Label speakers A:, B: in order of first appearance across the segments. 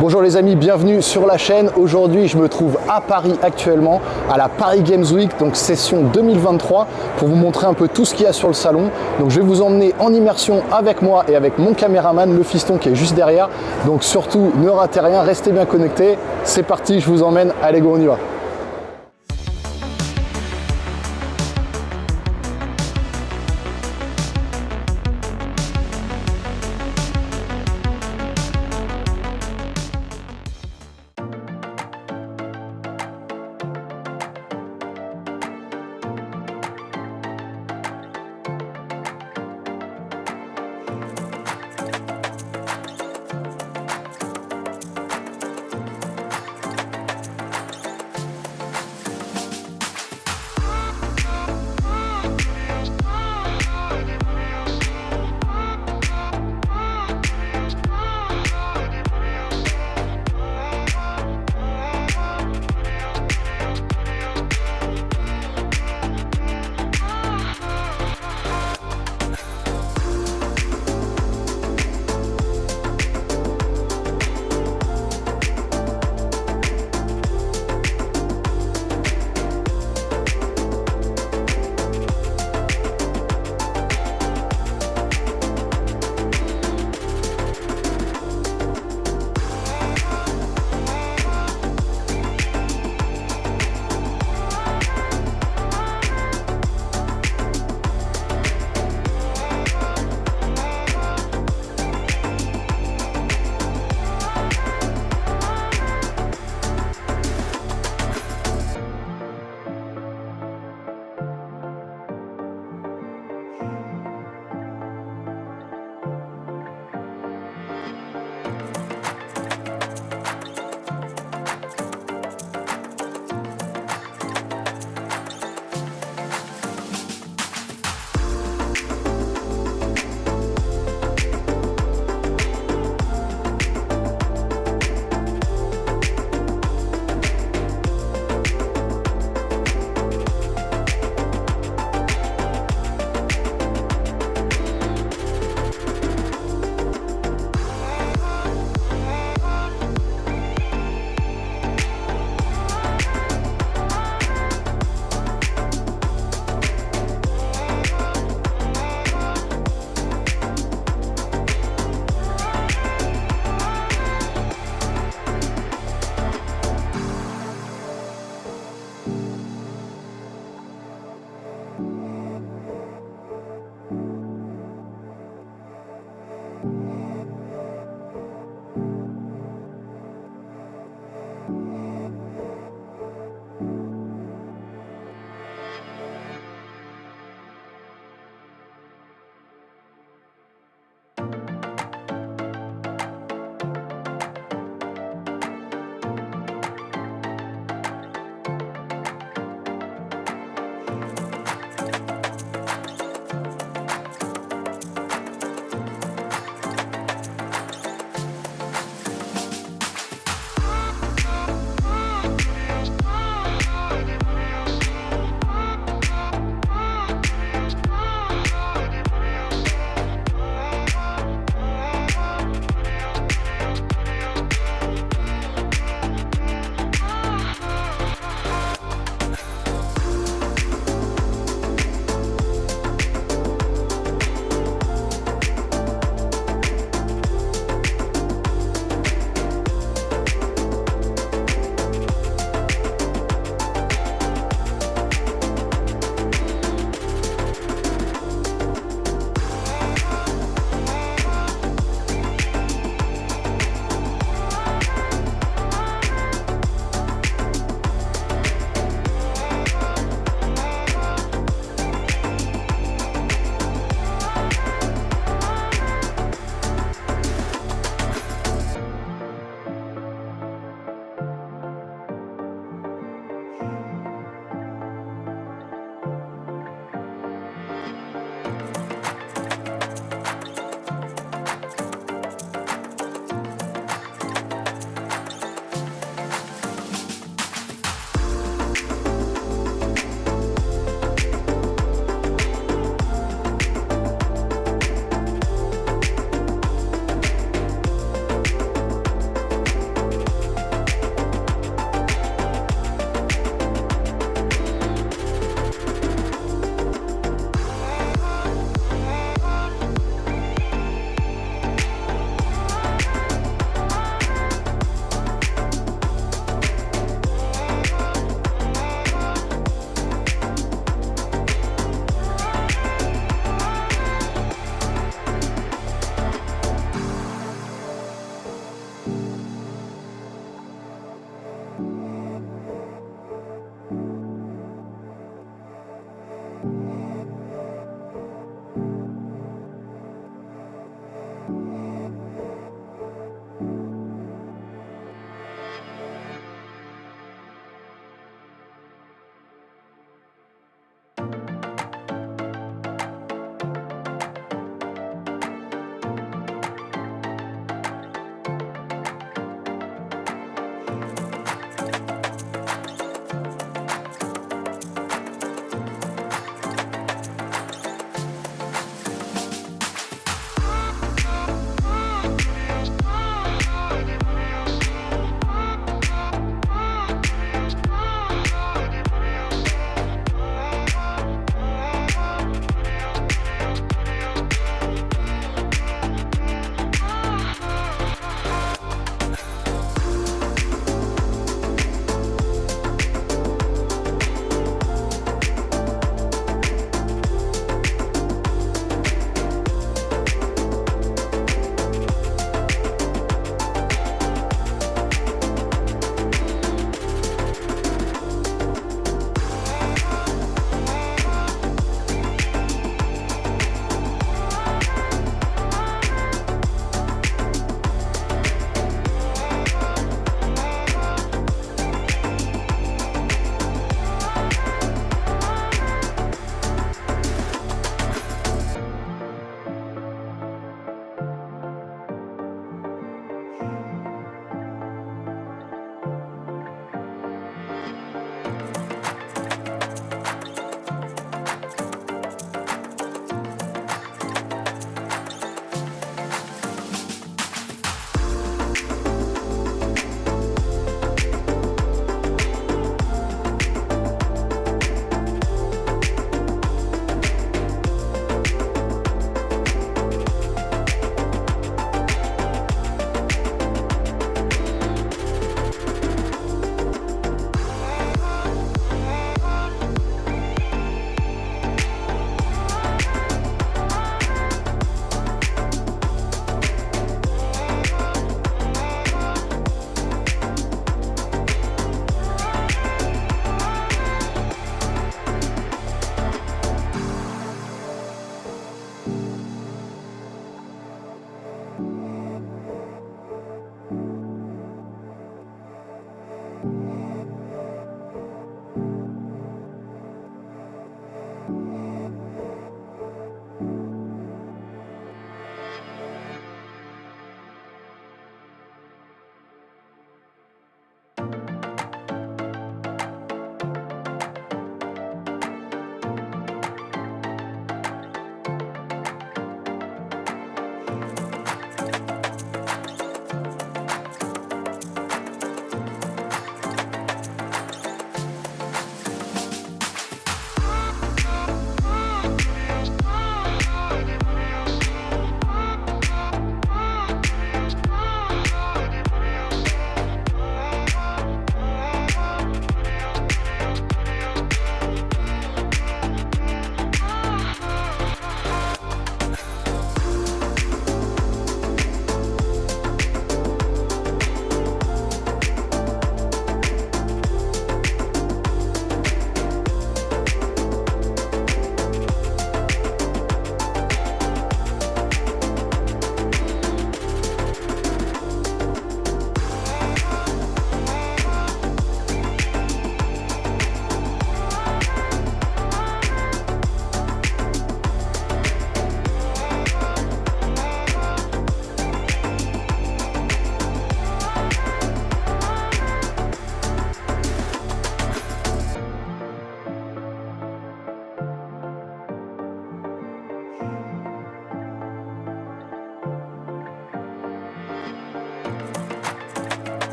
A: Bonjour les amis, bienvenue sur la chaîne. Aujourd'hui, je me trouve à Paris actuellement, à la Paris Games Week, donc session 2023, pour vous montrer un peu tout ce qu'il y a sur le salon. Donc je vais vous emmener en immersion avec moi et avec mon caméraman, le fiston qui est juste derrière. Donc surtout, ne ratez rien, restez bien connectés. C'est parti, je vous emmène. Allez go, on y va.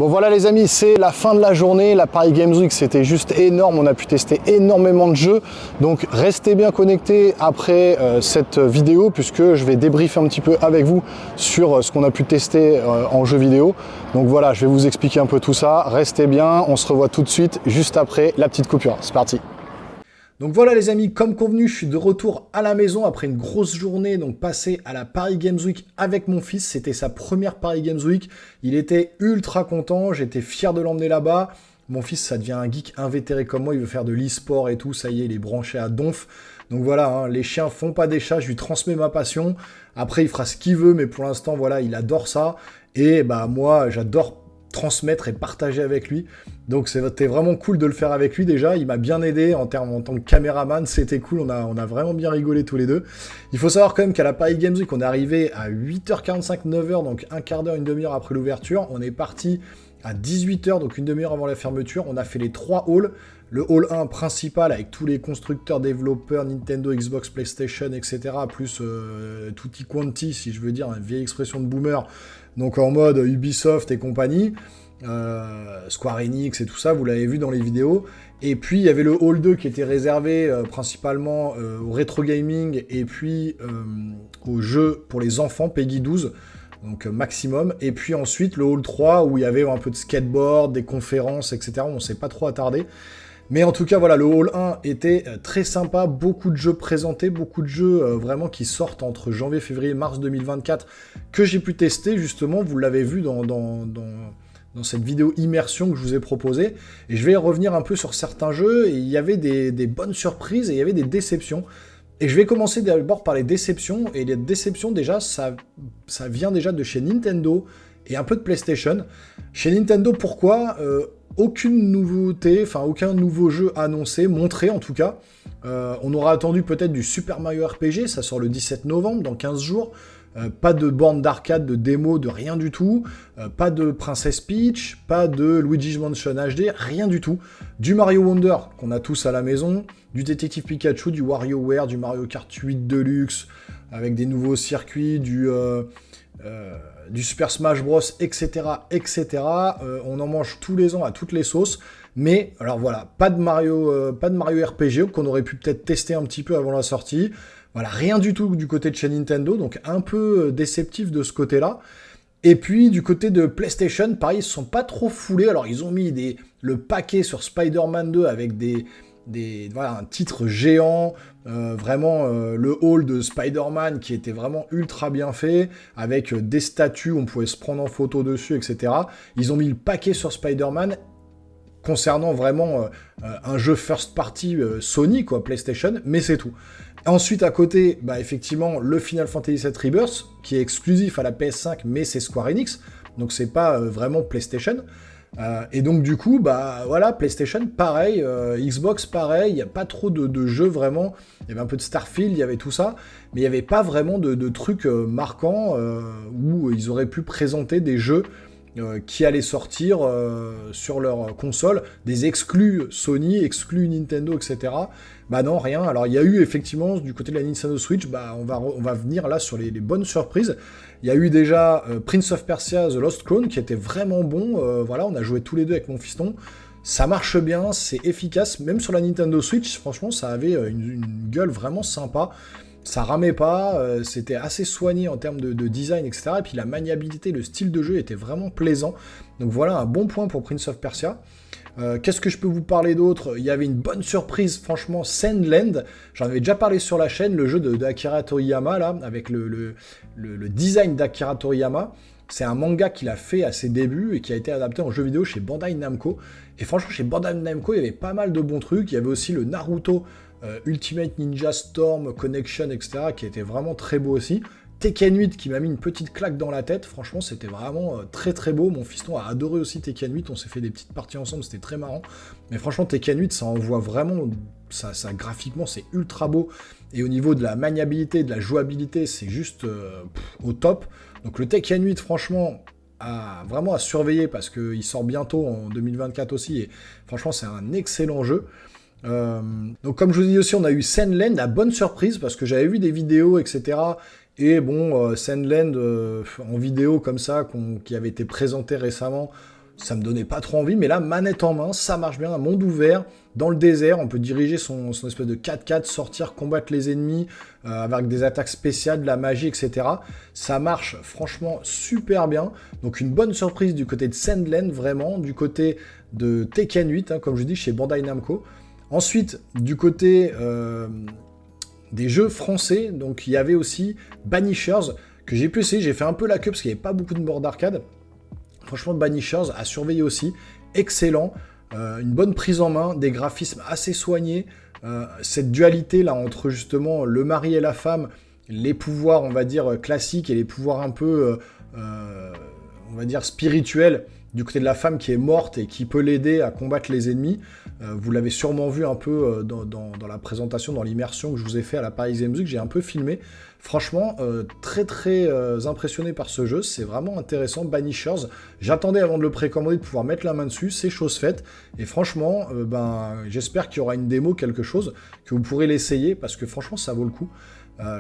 A: Bon voilà les amis, c'est la fin de la journée, la Paris Games Week c'était juste énorme, on a pu tester énormément de jeux, donc restez bien connectés après cette vidéo puisque je vais débriefer un petit peu avec vous sur ce qu'on a pu tester en jeu vidéo. Donc voilà, je vais vous expliquer un peu tout ça, restez bien, on se revoit tout de suite juste après la petite coupure, c'est parti. Donc voilà les amis, comme convenu, je suis de retour à la maison après une grosse journée, donc passée à la Paris Games Week avec mon fils. C'était sa première Paris Games Week. Il était ultra content, j'étais fier de l'emmener là-bas. Mon fils, ça devient un geek invétéré comme moi, il veut faire de l'e-sport et tout, ça y est, il est branché à donf. Donc voilà, hein, les chiens font pas des chats, je lui transmets ma passion. Après, il fera ce qu'il veut, mais pour l'instant, voilà, il adore ça. Et bah moi, j'adore transmettre et partager avec lui. Donc c'était vraiment cool de le faire avec lui déjà. Il m'a bien aidé en tant que caméraman, c'était cool, on a vraiment bien rigolé tous les deux. Il faut savoir quand même qu'à la Paris Games Week, on est arrivé à 8h45, 9h, donc un quart d'heure, une demi-heure après l'ouverture. On est parti à 18h, donc une demi-heure avant la fermeture. On a fait les 3 halls. Le hall 1 principal avec tous les constructeurs, développeurs, Nintendo, Xbox, PlayStation, etc. Plus tutti quanti, si je veux dire, une vieille expression de boomer. Donc en mode Ubisoft et compagnie, Square Enix et tout ça, vous l'avez vu dans les vidéos. Et puis il y avait le hall 2 qui était réservé principalement au rétro gaming et puis aux jeux pour les enfants, Peggy 12. Donc maximum, et puis ensuite le hall 3 où il y avait un peu de skateboard, des conférences, etc. On ne s'est pas trop attardé. Mais en tout cas, voilà, le Hall 1 était très sympa, beaucoup de jeux présentés, beaucoup de jeux vraiment qui sortent entre janvier, février, mars 2024 que j'ai pu tester, justement, vous l'avez vu dans cette vidéo immersion que je vous ai proposée. Et je vais revenir un peu sur certains jeux, et il y avait des bonnes surprises et il y avait des déceptions. Et je vais commencer d'abord par les déceptions, et les déceptions déjà, ça vient déjà de chez Nintendo et un peu de PlayStation. Chez Nintendo, pourquoi aucune nouveauté, enfin aucun nouveau jeu annoncé, montré en tout cas. On aura attendu peut-être du Super Mario RPG, ça sort le 17 novembre, dans 15 jours. Pas de borne d'arcade, de démo, de rien du tout. Pas de Princess Peach, pas de Luigi's Mansion HD, rien du tout. Du Mario Wonder, qu'on a tous à la maison, du Détective Pikachu, du WarioWare, du Mario Kart 8 Deluxe, avec des nouveaux circuits, du Super Smash Bros, etc., etc. On en mange tous les ans à toutes les sauces. Mais, alors voilà, pas de Mario RPG, qu'on aurait pu peut-être tester un petit peu avant la sortie. Voilà, rien du tout du côté de chez Nintendo, donc un peu déceptif de ce côté-là. Et puis, du côté de PlayStation, pareil, ils se sont pas trop foulés. Alors, ils ont mis le paquet sur Spider-Man 2 avec voilà, un titre géant, vraiment le hall de Spider-Man qui était vraiment ultra bien fait, avec des statues, on pouvait se prendre en photo dessus, etc. Ils ont mis le paquet sur Spider-Man concernant vraiment un jeu first party Sony, quoi, PlayStation, mais c'est tout. Ensuite, à côté, bah, effectivement, le Final Fantasy VII Rebirth, qui est exclusif à la PS5, mais c'est Square Enix, donc c'est pas vraiment PlayStation. Et donc du coup, bah voilà, PlayStation pareil, Xbox pareil, il n'y a pas trop de jeux vraiment. Il y avait un peu de Starfield, il y avait tout ça, mais il n'y avait pas vraiment de trucs marquants où ils auraient pu présenter des jeux qui allaient sortir sur leur console, des exclus Sony, exclus Nintendo, etc. Bah non, rien. Alors il y a eu effectivement du côté de la Nintendo Switch, bah on va venir là sur les bonnes surprises. Il y a eu déjà Prince of Persia The Lost Crown qui était vraiment bon. Voilà, on a joué tous les deux avec mon fiston. Ça marche bien, c'est efficace. Même sur la Nintendo Switch, franchement, ça avait une gueule vraiment sympa. Ça ramait pas, c'était assez soigné en termes de design, etc. Et puis la maniabilité, le style de jeu était vraiment plaisant. Donc voilà, un bon point pour Prince of Persia. Qu'est-ce que je peux vous parler d'autre? Il y avait une bonne surprise, franchement, Sandland. J'en avais déjà parlé sur la chaîne, le jeu d'Akira Toriyama, là, avec le design d'Akira Toriyama. C'est un manga qu'il a fait à ses débuts et qui a été adapté en jeu vidéo chez Bandai Namco. Et franchement, chez Bandai Namco, il y avait pas mal de bons trucs. Il y avait aussi le Naruto Ultimate Ninja Storm Connection, etc., qui était vraiment très beau aussi. Tekken 8 qui m'a mis une petite claque dans la tête, franchement c'était vraiment très très beau, mon fiston a adoré aussi Tekken 8, on s'est fait des petites parties ensemble, c'était très marrant, mais franchement Tekken 8 ça envoie vraiment, ça graphiquement c'est ultra beau, et au niveau de la maniabilité, de la jouabilité, c'est juste au top, donc le Tekken 8 franchement vraiment à surveiller parce qu'il sort bientôt en 2024 aussi, et franchement c'est un excellent jeu. Donc comme je vous dis aussi, on a eu Sandland, la bonne surprise, parce que j'avais vu des vidéos, etc., et bon, Sandland en vidéo comme ça, qui avait été présenté récemment, ça me donnait pas trop envie, mais là, manette en main, ça marche bien, un monde ouvert, dans le désert, on peut diriger son espèce de 4x4, sortir, combattre les ennemis, avec des attaques spéciales, de la magie, etc. Ça marche franchement super bien, donc une bonne surprise du côté de Sandland, vraiment, du côté de Tekken 8, hein, comme je dis, chez Bandai Namco. Ensuite, du côté des jeux français, donc il y avait aussi Banishers, que j'ai pu essayer, j'ai fait un peu la queue, parce qu'il n'y avait pas beaucoup de bords d'arcade. Franchement, Banishers à surveiller aussi, excellent, une bonne prise en main, des graphismes assez soignés, cette dualité là entre justement le mari et la femme, les pouvoirs on va dire classiques et les pouvoirs un peu on va dire spirituels du côté de la femme qui est morte et qui peut l'aider à combattre les ennemis. Vous l'avez sûrement vu un peu dans la présentation, dans l'immersion que je vous ai fait à la Paris Games Week, j'ai un peu filmé. Franchement, très très impressionné par ce jeu, c'est vraiment intéressant, Banishers. J'attendais avant de le précommander de pouvoir mettre la main dessus, c'est chose faite. Et franchement, j'espère qu'il y aura une démo, quelque chose, que vous pourrez l'essayer, parce que franchement, ça vaut le coup.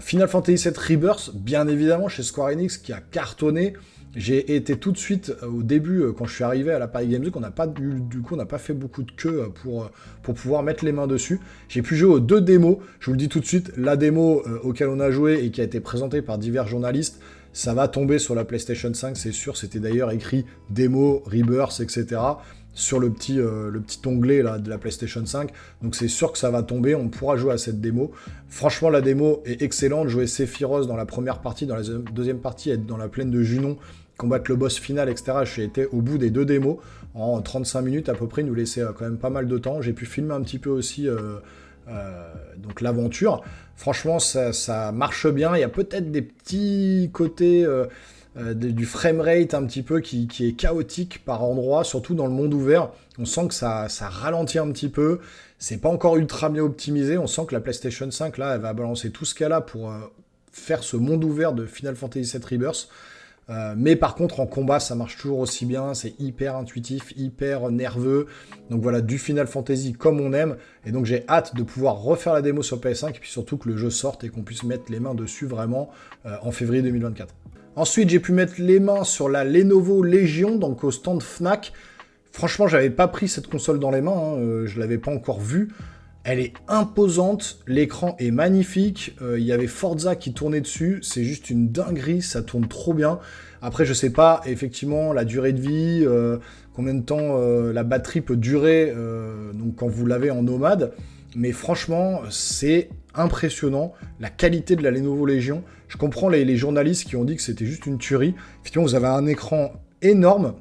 A: Final Fantasy VII Rebirth, bien évidemment, chez Square Enix, qui a cartonné. J'ai été tout de suite, au début, quand je suis arrivé à la Paris Games Week, on n'a pas fait beaucoup de queue pour pouvoir mettre les mains dessus. J'ai pu jouer aux 2 démos. Je vous le dis tout de suite, la démo auquel on a joué et qui a été présentée par divers journalistes, ça va tomber sur la PlayStation 5, c'est sûr. C'était d'ailleurs écrit démo, Rebirth, etc. sur le petit onglet là, de la PlayStation 5. Donc c'est sûr que ça va tomber, on pourra jouer à cette démo. Franchement, la démo est excellente. Jouer Sephiroth dans la première partie, dans la deuxième partie, être dans la plaine de Junon, combattre le boss final, etc. J'ai été au bout des 2 démos. En 35 minutes à peu près, il nous laissait quand même pas mal de temps. J'ai pu filmer un petit peu aussi donc l'aventure. Franchement, ça marche bien. Il y a peut-être des petits côtés du framerate un petit peu qui est chaotique par endroits, surtout dans le monde ouvert. On sent que ça ralentit un petit peu. C'est pas encore ultra bien optimisé. On sent que la PlayStation 5, là, elle va balancer tout ce qu'elle a pour faire ce monde ouvert de Final Fantasy VII Rebirth. Mais par contre en combat ça marche toujours aussi bien, c'est hyper intuitif, hyper nerveux, donc voilà, du Final Fantasy comme on aime, et donc j'ai hâte de pouvoir refaire la démo sur PS5 et puis surtout que le jeu sorte et qu'on puisse mettre les mains dessus vraiment en février 2024. Ensuite j'ai pu mettre les mains sur la Lenovo Legion, donc au stand Fnac. Franchement j'avais pas pris cette console dans les mains, je l'avais pas encore vue. Elle est imposante, l'écran est magnifique, il y avait Forza qui tournait dessus, c'est juste une dinguerie, ça tourne trop bien. Après, je sais pas, effectivement, la durée de vie, combien de temps la batterie peut durer donc quand vous l'avez en nomade, mais franchement, c'est impressionnant, la qualité de la Lenovo Legion. Je comprends les journalistes qui ont dit que c'était juste une tuerie. Effectivement, vous avez un écran énorme,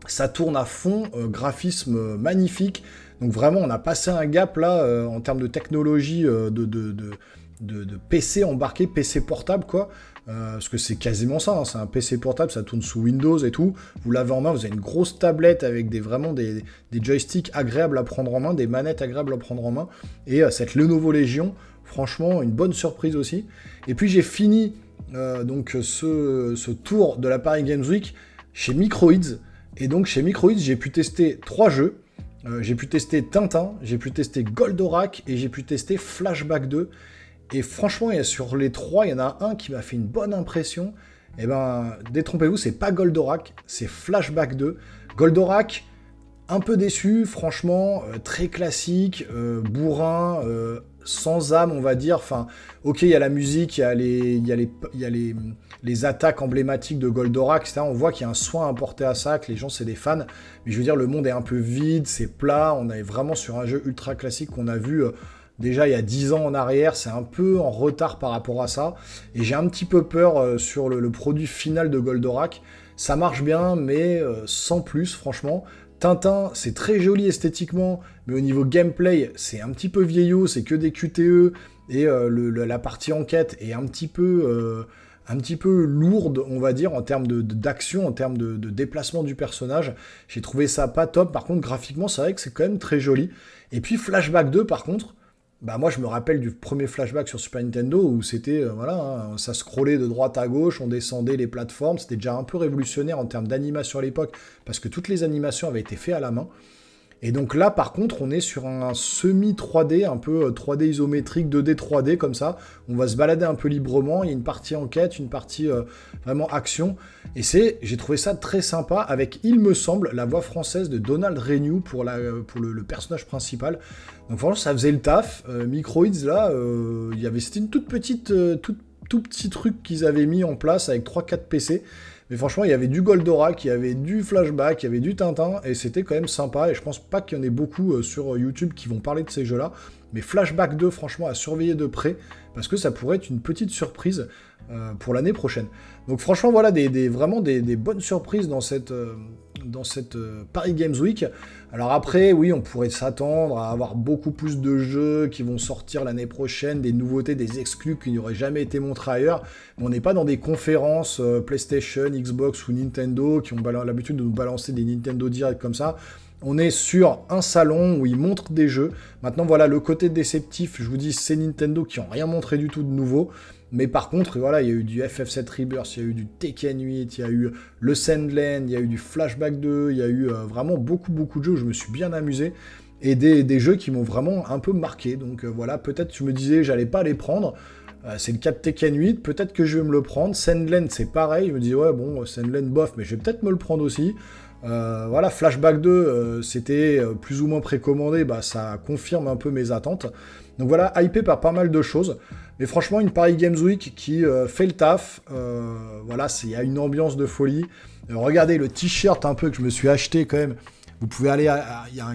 A: ça tourne à fond, graphisme magnifique. Donc vraiment, on a passé un gap là en termes de technologie de PC embarqué, PC portable quoi. Parce que c'est quasiment ça, hein, c'est un PC portable, ça tourne sous Windows et tout. Vous l'avez en main, vous avez une grosse tablette avec vraiment des joysticks agréables à prendre en main, des manettes agréables à prendre en main. Et cette Lenovo Legion, franchement, une bonne surprise aussi. Et puis j'ai fini donc ce tour de la Paris Games Week chez Microids. Et donc chez Microids, j'ai pu tester 3 jeux. J'ai pu tester Tintin, j'ai pu tester Goldorak et j'ai pu tester Flashback 2. Et franchement, sur les 3, il y en a un qui m'a fait une bonne impression. Et ben, détrompez-vous, c'est pas Goldorak, c'est Flashback 2. Goldorak, un peu déçu, franchement, très classique, bourrin, sans âme, on va dire. Enfin, ok, il y a la musique, il y a les attaques emblématiques de Goldorak, etc. On voit qu'il y a un soin apporté à ça, que les gens, c'est des fans. Mais je veux dire, le monde est un peu vide, c'est plat. On est vraiment sur un jeu ultra classique qu'on a vu déjà il y a 10 ans en arrière. C'est un peu en retard par rapport à ça. Et j'ai un petit peu peur sur le produit final de Goldorak. Ça marche bien, mais sans plus, franchement. Tintin, c'est très joli esthétiquement, mais au niveau gameplay, c'est un petit peu vieillot, c'est que des QTE, et la partie enquête est un petit peu lourde, on va dire, en termes d'action, en termes de déplacement du personnage. J'ai trouvé ça pas top. Par contre, graphiquement, c'est vrai que c'est quand même très joli. Et puis Flashback 2, par contre, bah moi je me rappelle du premier Flashback sur Super Nintendo où c'était, ça scrollait de droite à gauche, on descendait les plateformes, c'était déjà un peu révolutionnaire en termes d'animation à l'époque, parce que toutes les animations avaient été faites à la main. Et donc là, par contre, on est sur un semi 3D, un peu 3D isométrique, 2D, 3D, comme ça. On va se balader un peu librement. Il y a une partie enquête, une partie vraiment action. Et j'ai trouvé ça très sympa avec, il me semble, la voix française de Donald Renew pour le personnage principal. Donc franchement, ça faisait le taf. Microids, là, c'était une toute petite, tout petit truc qu'ils avaient mis en place avec 3-4 PC. Mais franchement, il y avait du Goldorak, il y avait du Flashback, il y avait du Tintin, et c'était quand même sympa, et je pense pas qu'il y en ait beaucoup sur YouTube qui vont parler de ces jeux-là, mais Flashback 2, franchement, à surveiller de près, parce que ça pourrait être une petite surprise pour l'année prochaine. Donc franchement, voilà, vraiment des bonnes surprises dans cette Paris Games Week. Alors après, oui, on pourrait s'attendre à avoir beaucoup plus de jeux qui vont sortir l'année prochaine, des nouveautés, des exclus qui n'auraient jamais été montrés ailleurs. Mais on n'est pas dans des conférences PlayStation, Xbox ou Nintendo qui ont l'habitude de nous balancer des Nintendo Direct comme ça. On est sur un salon où ils montrent des jeux. Maintenant, voilà, le côté déceptif, je vous dis, c'est Nintendo qui n'ont rien montré du tout de nouveau. Mais par contre, voilà, il y a eu du FF7 Rebirth, il y a eu du Tekken 8, il y a eu le Sandland, il y a eu du Flashback 2, il y a eu vraiment beaucoup de jeux où je me suis bien amusé. Et des jeux qui m'ont vraiment un peu marqué. Donc voilà, peut-être je me disais, j'allais pas les prendre. C'est le cas de Tekken 8, peut-être que je vais me le prendre. Sandland, c'est pareil, je me dis, ouais, bon, Sandland, bof, mais je vais peut-être me le prendre aussi. Voilà, Flashback 2, c'était plus ou moins précommandé, bah, ça confirme un peu mes attentes. Donc voilà, hypé par pas mal de choses. Mais franchement, une Paris Games Week qui fait le taf. Voilà, il y a une ambiance de folie. Regardez le t-shirt un peu que je me suis acheté quand même. Vous pouvez aller, il y a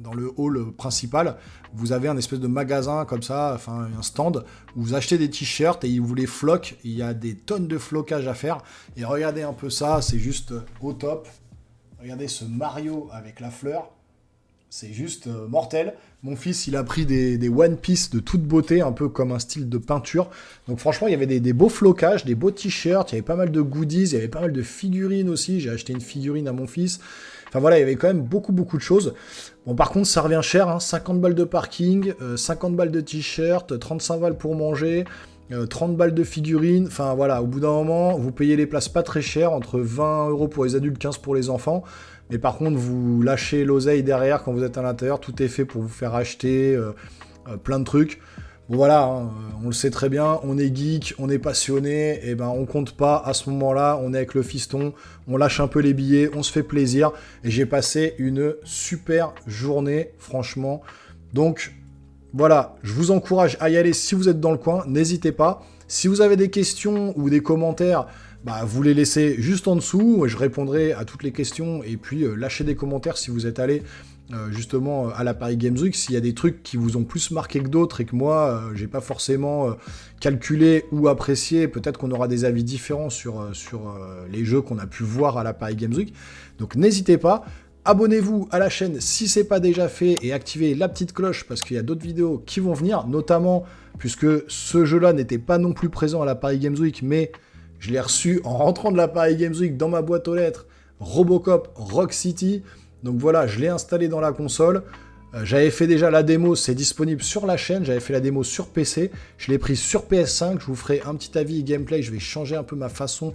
A: dans le hall principal, vous avez un espèce de magasin comme ça, enfin un stand, où vous achetez des t-shirts et ils vous les floquent. Il y a des tonnes de flocage à faire. Et regardez un peu ça, c'est juste au top. Regardez ce Mario avec la fleur. C'est juste mortel. Mon fils, il a pris des One Piece de toute beauté, un peu comme un style de peinture. Donc franchement, il y avait des beaux flocages, des beaux t-shirts, il y avait pas mal de goodies, il y avait pas mal de figurines aussi. J'ai acheté une figurine à mon fils. Enfin voilà, il y avait quand même beaucoup de choses. Bon, par contre, ça revient cher, hein, 50 balles de parking, 50 balles de t-shirt, 35 balles pour manger, 30 balles de figurines. Enfin voilà, au bout d'un moment, vous payez les places pas très chères, entre 20 € pour les adultes, 15 pour les enfants. Mais par contre, vous lâchez l'oseille derrière quand vous êtes à l'intérieur. Tout est fait pour vous faire acheter plein de trucs. Bon voilà, hein, on le sait très bien, on est geek, on est passionné, et ben on compte pas à ce moment-là, on est avec le fiston, on lâche un peu les billets, on se fait plaisir, et j'ai passé une super journée, franchement. Donc voilà, je vous encourage à y aller si vous êtes dans le coin, n'hésitez pas. Si vous avez des questions ou des commentaires, bah, vous les laissez juste en dessous, je répondrai à toutes les questions, et puis lâchez des commentaires si vous êtes allé justement à la Paris Games Week, s'il y a des trucs qui vous ont plus marqué que d'autres et que moi j'ai pas forcément calculé ou apprécié, peut-être qu'on aura des avis différents sur les jeux qu'on a pu voir à la Paris Games Week. Donc n'hésitez pas, abonnez-vous à la chaîne si c'est pas déjà fait et activez la petite cloche parce qu'il y a d'autres vidéos qui vont venir, notamment puisque ce jeu-là n'était pas non plus présent à la Paris Games Week, mais je l'ai reçu en rentrant de la Paris Games Week dans ma boîte aux lettres, Robocop Rock City. Donc voilà, je l'ai installé dans la console. J'avais fait déjà la démo, c'est disponible sur la chaîne. J'avais fait la démo sur PC. Je l'ai pris sur PS5. Je vous ferai un petit avis gameplay. Je vais changer un peu ma façon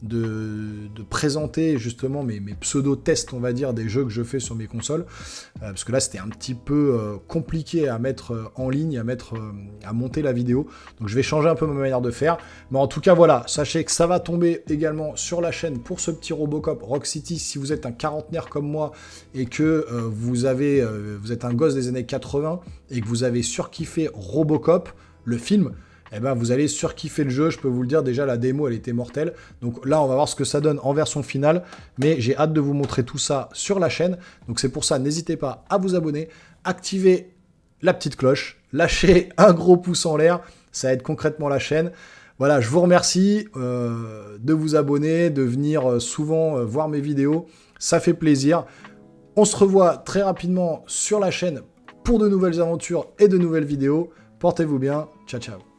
A: de présenter justement mes pseudo-tests, on va dire, des jeux que je fais sur mes consoles. Parce que là, c'était un petit peu compliqué à mettre en ligne, à monter la vidéo. Donc je vais changer un peu ma manière de faire. Mais en tout cas, voilà, sachez que ça va tomber également sur la chaîne pour ce petit Robocop Rock City. Si vous êtes un quarantenaire comme moi et que vous êtes un gosse des années 80 et que vous avez surkiffé Robocop, le film, eh ben vous allez surkiffer le jeu, je peux vous le dire, déjà la démo elle était mortelle, donc là on va voir ce que ça donne en version finale, mais j'ai hâte de vous montrer tout ça sur la chaîne, donc c'est pour ça, n'hésitez pas à vous abonner, activez la petite cloche, lâchez un gros pouce en l'air, ça aide concrètement la chaîne. Voilà, je vous remercie de vous abonner, de venir souvent voir mes vidéos, ça fait plaisir. On se revoit très rapidement sur la chaîne pour de nouvelles aventures et de nouvelles vidéos, portez-vous bien, ciao ciao.